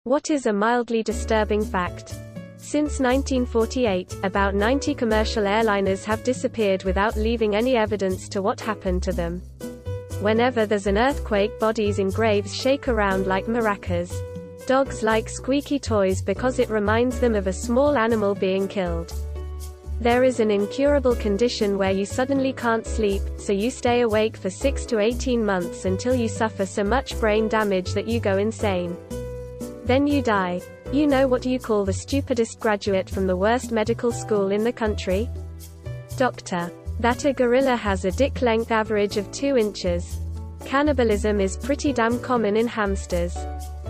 What is a mildly disturbing fact? Since 1948, about 90 commercial airliners have disappeared without leaving any evidence to what happened to them. Whenever there's an earthquake, bodies in graves shake around like maracas. Dogs like squeaky toys because it reminds them of a small animal being killed. There is an incurable condition where you suddenly can't sleep, so you stay awake for 6 to 18 months until you suffer so much brain damage that you go insane. Then you die. You know what you call the stupidest graduate from the worst medical school in the country? Doctor. That a gorilla has a dick length average of 2 inches. Cannibalism is pretty damn common in hamsters.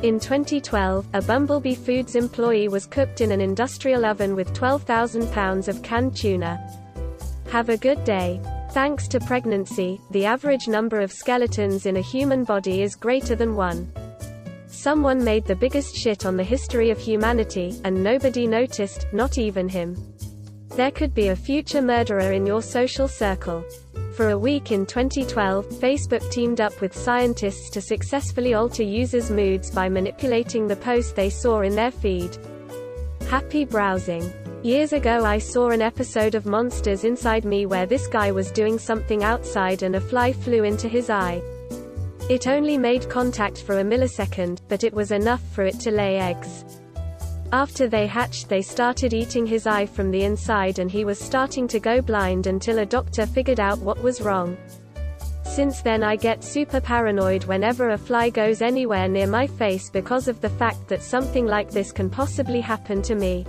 In 2012, a Bumblebee Foods employee was cooked in an industrial oven with 12,000 pounds of canned tuna. Have a good day. Thanks to pregnancy, the average number of skeletons in a human body is greater than 1. Someone made the biggest shit on the history of humanity, and nobody noticed, not even him. There could be a future murderer in your social circle. For a week in 2012, Facebook teamed up with scientists to successfully alter users' moods by manipulating the post they saw in their feed. Happy browsing. Years ago I saw an episode of Monsters Inside Me where this guy was doing something outside and a fly flew into his eye. It only made contact for a millisecond, but it was enough for it to lay eggs. After they hatched, they started eating his eye from the inside and he was starting to go blind until a doctor figured out what was wrong. Since then I get super paranoid whenever a fly goes anywhere near my face because of the fact that something like this can possibly happen to me.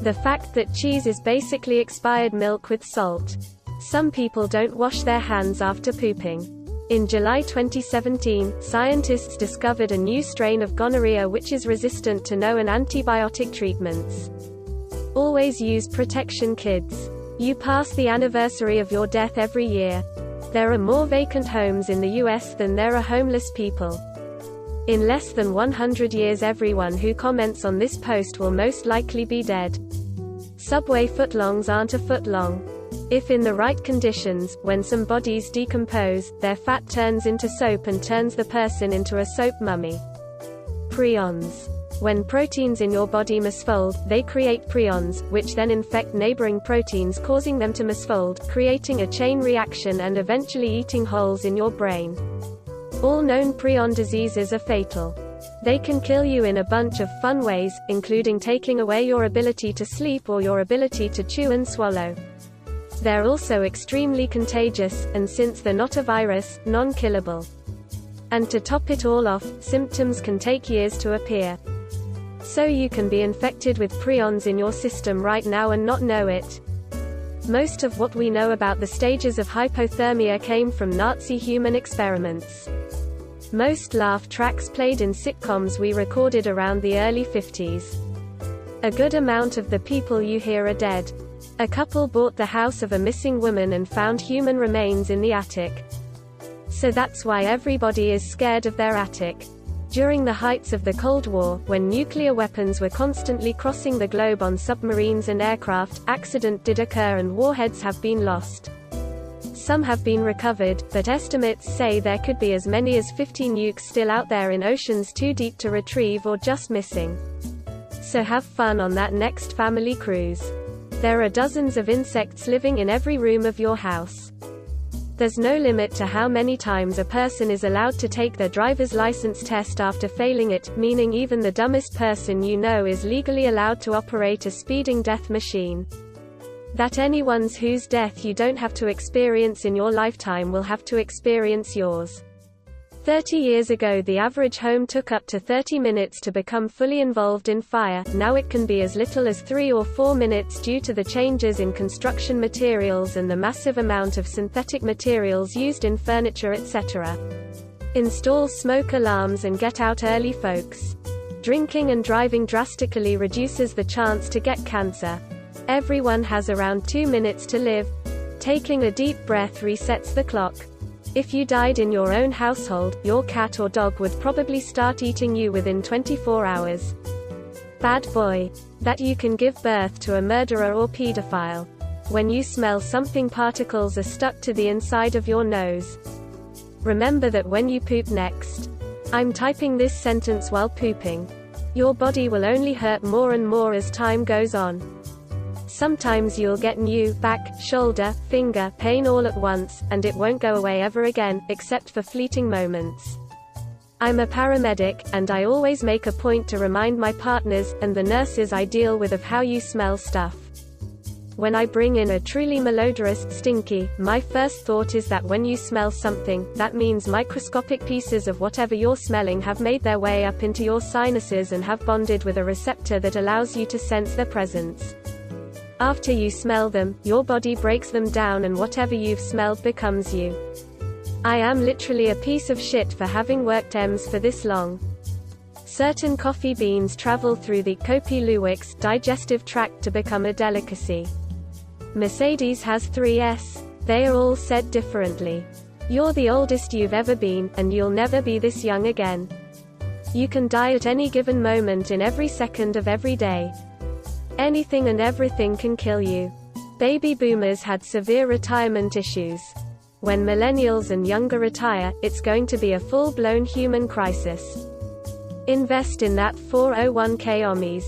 The fact that cheese is basically expired milk with salt. Some people don't wash their hands after pooping. In July 2017, scientists discovered a new strain of gonorrhea which is resistant to known antibiotic treatments. Always use protection, kids. You pass the anniversary of your death every year. There are more vacant homes in the US than there are homeless people. In less than 100 years everyone who comments on this post will most likely be dead. Subway footlongs aren't a foot long. If in the right conditions, when some bodies decompose, their fat turns into soap and turns the person into a soap mummy. Prions. When proteins in your body misfold, they create prions, which then infect neighboring proteins causing them to misfold, creating a chain reaction and eventually eating holes in your brain. All known prion diseases are fatal. They can kill you in a bunch of fun ways, including taking away your ability to sleep or your ability to chew and swallow. They're also extremely contagious, and since they're not a virus, non-killable. And to top it all off, symptoms can take years to appear. So you can be infected with prions in your system right now and not know it. Most of what we know about the stages of hypothermia came from Nazi human experiments. Most laugh tracks played in sitcoms we recorded around the early 50s. A good amount of the people you hear are dead. A couple bought the house of a missing woman and found human remains in the attic. So that's why everybody is scared of their attic. During the heights of the Cold War, when nuclear weapons were constantly crossing the globe on submarines and aircraft, accidents did occur and warheads have been lost. Some have been recovered, but estimates say there could be as many as 50 nukes still out there in oceans too deep to retrieve or just missing. So have fun on that next family cruise. There are dozens of insects living in every room of your house. There's no limit to how many times a person is allowed to take their driver's license test after failing it, meaning even the dumbest person you know is legally allowed to operate a speeding death machine. That anyone's whose death you don't have to experience in your lifetime will have to experience yours. 30 years ago the average home took up to 30 minutes to become fully involved in fire, now it can be as little as 3 or 4 minutes due to the changes in construction materials and the massive amount of synthetic materials used in furniture etc. Install smoke alarms and get out early, folks. Drinking and driving drastically reduces the chance to get cancer. Everyone has around 2 minutes to live. Taking a deep breath resets the clock. If you died in your own household, your cat or dog would probably start eating you within 24 hours. Bad boy. That you can give birth to a murderer or pedophile. When you smell something, particles are stuck to the inside of your nose. Remember that when you poop next. I'm typing this sentence while pooping. Your body will only hurt more and more as time goes on. Sometimes you'll get new back, shoulder, finger pain all at once, and it won't go away ever again, except for fleeting moments. I'm a paramedic, and I always make a point to remind my partners, and the nurses I deal with, of how you smell stuff. When I bring in a truly malodorous, stinky, my first thought is that when you smell something, that means microscopic pieces of whatever you're smelling have made their way up into your sinuses and have bonded with a receptor that allows you to sense their presence. After you smell them, your body breaks them down and whatever you've smelled becomes you. I am literally a piece of shit for having worked EMS for this long. Certain coffee beans travel through the Kopi-Luwak's digestive tract to become a delicacy. Mercedes has 3 S. They are all said differently. You're the oldest you've ever been, and you'll never be this young again. You can die at any given moment in every second of every day. Anything and everything can kill you. Baby boomers had severe retirement issues. When millennials and younger retire, it's going to be a full-blown human crisis. Invest in that 401k OMIs.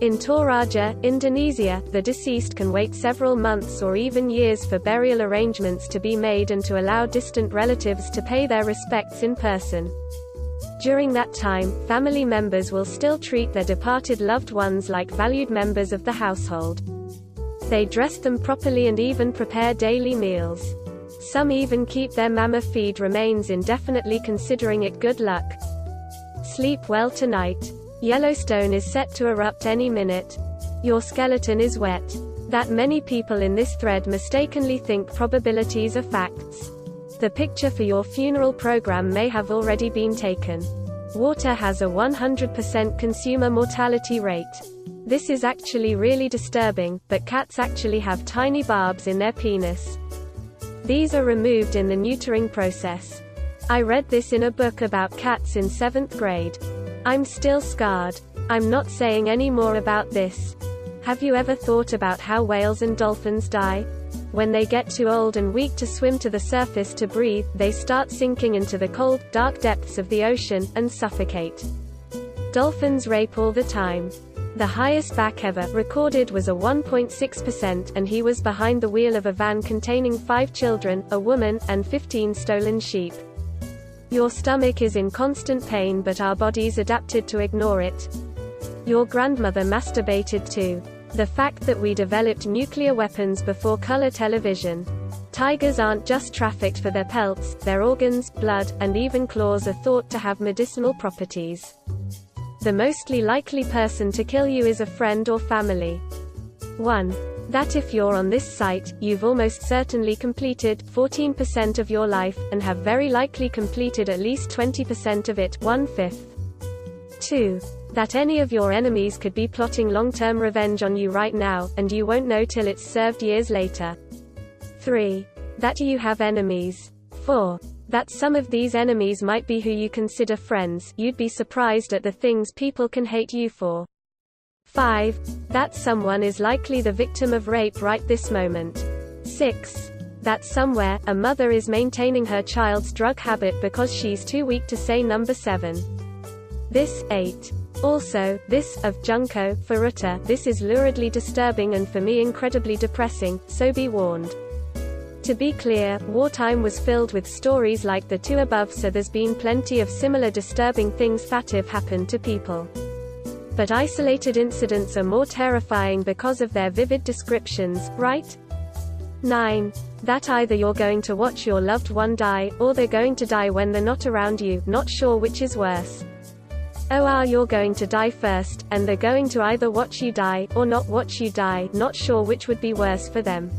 In Toraja, Indonesia, the deceased can wait several months or even years for burial arrangements to be made and to allow distant relatives to pay their respects in person. During that time, family members will still treat their departed loved ones like valued members of the household. They dress them properly and even prepare daily meals. Some even keep their mamma feed remains indefinitely, considering it good luck. Sleep well tonight. Yellowstone is set to erupt any minute. Your skeleton is wet. That many people in this thread mistakenly think probabilities are facts. The picture for your funeral program may have already been taken. Water has a 100% consumer mortality rate. This is actually really disturbing, but cats actually have tiny barbs in their penis. These are removed in the neutering process. I read this in a book about cats in 7th grade. I'm still scarred. I'm not saying any more about this. Have you ever thought about how whales and dolphins die? When they get too old and weak to swim to the surface to breathe, they start sinking into the cold, dark depths of the ocean, and suffocate. Dolphins rape all the time. The highest back ever recorded was a 1.6%, and he was behind the wheel of a van containing 5 children, a woman, and 15 stolen sheep. Your stomach is in constant pain, but our bodies adapted to ignore it. Your grandmother masturbated too. The fact that we developed nuclear weapons before color television. Tigers aren't just trafficked for their pelts, their organs, blood, and even claws are thought to have medicinal properties. The mostly likely person to kill you is a friend or family. 1. That if you're on this site, you've almost certainly completed 14% of your life, and have very likely completed at least 20% of it, 1/5. 2. That any of your enemies could be plotting long-term revenge on you right now, and you won't know till it's served years later. 3. That you have enemies. 4. That some of these enemies might be who you consider friends. You'd be surprised at the things people can hate you for. 5. That someone is likely the victim of rape right this moment. 6. That somewhere, a mother is maintaining her child's drug habit because she's too weak to say number 7. This. 8. Also, this, of Junko Furuta, this is luridly disturbing and for me incredibly depressing, so be warned. To be clear, wartime was filled with stories like the 2 above, so there's been plenty of similar disturbing things that have happened to people. But isolated incidents are more terrifying because of their vivid descriptions, right? 9. That either you're going to watch your loved one die, or they're going to die when they're not around you, not sure which is worse. Or you're going to die first, and they're going to either watch you die, or not watch you die, not sure which would be worse for them.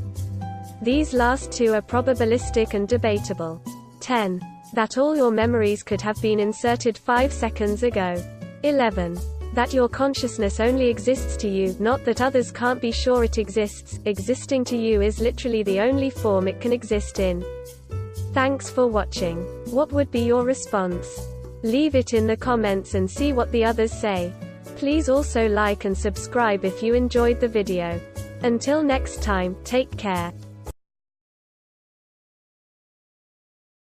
These last 2 are probabilistic and debatable. 10. That all your memories could have been inserted 5 seconds ago. 11. That your consciousness only exists to you, not that others can't be sure it exists. Existing to you is literally the only form it can exist in. Thanks for watching. What would be your response? Leave it in the comments and see what the others say. Please also like and subscribe if you enjoyed the video. Until next time, take care.